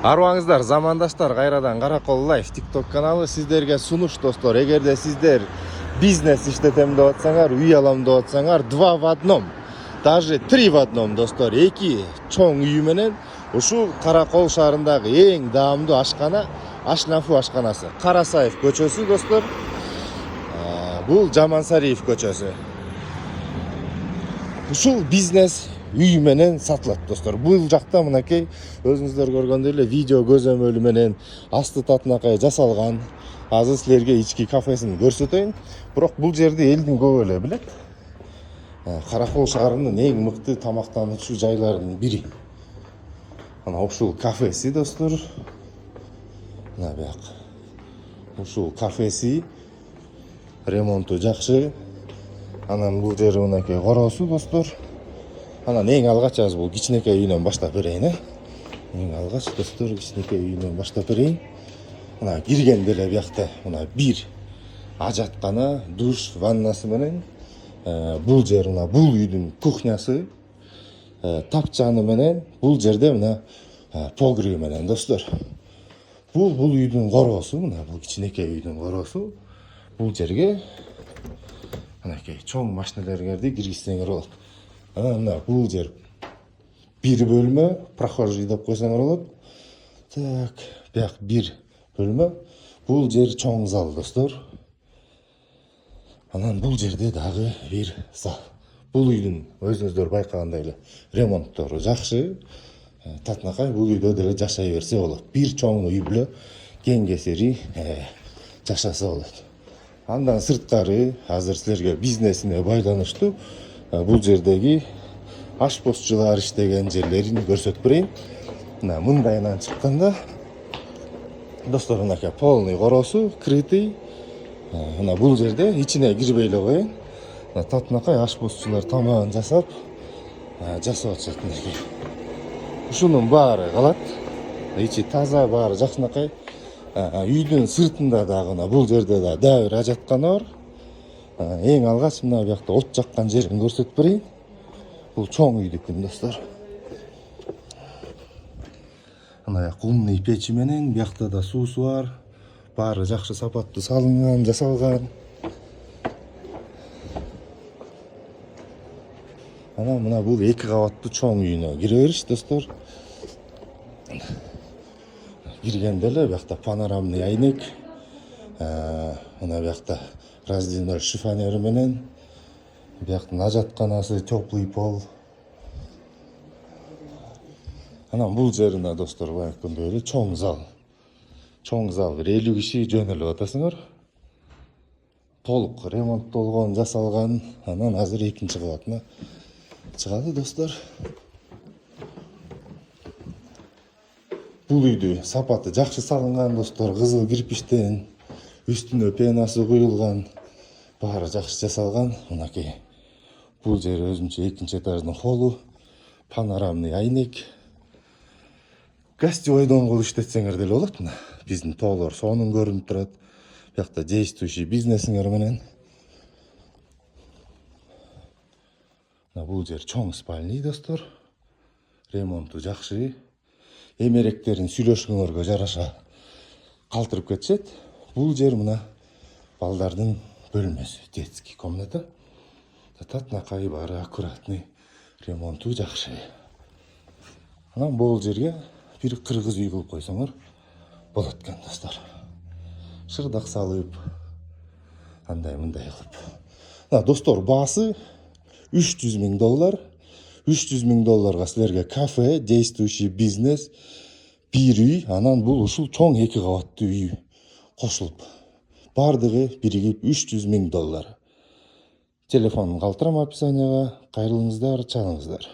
Арбаңыздар, замандаштар, кайрадан Каракол Лайф TikTok каналы сиздерге сунуш достор. Эгерде сиздер бизнес иштетем деп атсаңар, үй алам деп атсаңар, 2 в 1, даже 3 в 1 достор. 2 чоң үй менен ушу Каракол шаарындагы эң даамдуу ашкана Ашнафу ашканасы. Карасаев көчөсү достор. Бул Жамансариев көчөсү. Ушул бизнес үй менен сатылат достор. Бул жакта мынакей өзүңүздөр көргөндөй эле видео көзөмөлү менен асты татынакай жасалган. Азыр силерге ички кафесин көрсөтөйүн. Бирок бул жерди элдин көбү эле билет. Каракол шаарынын эң мыкты тамактануучу жайларынын бири. Ана ушул кафеси достор. Мына бияк. Ушул кафеси ремонту жакшы. Анан бул жери мынакей коросу достор. Анан эң алгач азыр бул кичинекей үйүнөн баштап берейин, Эң алгач достор кичинекей үйүнөн баштап берейин. Мына киргенде эле биякта мына бир ажаткана, душ, ваннасы менен бул жер мына бул үйдүн кухнясы, тапчаны менен бул жерде мына погреби менен достор. Бул үйдүн коросу, мына бул кичинекей үйдүн коросу. Бул жерге мынакей чоң машинелерди киргизсеңер болот. Мына бул жер бир бөлмө, прохожий деп койсоңор болот. Так, бияк бир бөлмө. Бул жер чоң зал достор. Анан бул жерде дагы бир зал. Бул үйдүн өзүңүздөр байкагандай эле ремонттору жакшы. Татынакай бул үйдө деле жашай берсе болот. Бир чоң үй бүлө кең кесири жашаса болот. Андан сырткары азыр силерге бизнесине байланыштуу бул жердеги ашпозчулар иштеген жерлерин көрсөтүп берейин. Мына мындайынан чыкканда достор мынакей полный коросу, крытый. Мына бул жерде ичине кирбей эле коеюн. Татынакай ашпозчулар тамагын жасап атышат мынакей. Ушунун баары калат. Ичи таза, баары жакшынакай. Үйдүн сыртында дагы бул жерде да дагы бир ажаткана бар. Эң алгач мына биякта от жаккан жерин көрсөтүп берейин. Бул чоң үйдүкүн достор. Мына умный печи менен биякта да суусу бар. Баары жакшы сапаттуу салынган, жасалган. Анан мына бул 2 кабаттуу чоң үйүнө кире бериш достор. Киргенде эле биякта панорамный айнек. Мына биякта раздельный шифонер менен. Бияктын ажатканасы, теплый пол. Анан бул жерине достор байкындөй эле чоң зал. Чоң зал бир 50 киши жөнөлүп атасыңар. Толук ремонттолгон, жасалган. Анан азыр 2-нчи кабатына чыгалы достор. Бул үйдү сапаты жакшы салынган достор, кызыл кирпичтен, үстүнө пенасы куюлган, баары жакшы жасалган. Мынакей бул жер өзүнчө 2-нчи этаждын холлу, панорамный айнек. Гостевой дом кылып иштетсеңер деле болот. Мына биздин тоолор сонун көрүнүп турат. Биякта действующий бизнесиңер менен. Мына бул жер чоң спальный достор. Ремонту жакшы. Эмеректерин сүйлөшкөнгөргө жараша калтырып кетишет. Бул жер мына балдардын бөлмөсү, детский комната. Татынакай баары аккуратный, ремонту жакшы. Анан бул жерге бир кыргыз үй кылып койсоңор болот экен достор. Шырдак салып, андай мындай кылып. Достор, баасы $300,000. $300,000 силерге кафе, действующий бизнес, бир үй, анан бул ушул чоң 2 кабаттуу үй кошулуп. Бардыгы биригип $300,000. Телефонун калтырам описанияга, кайрылыңыздар, чалыңыздар.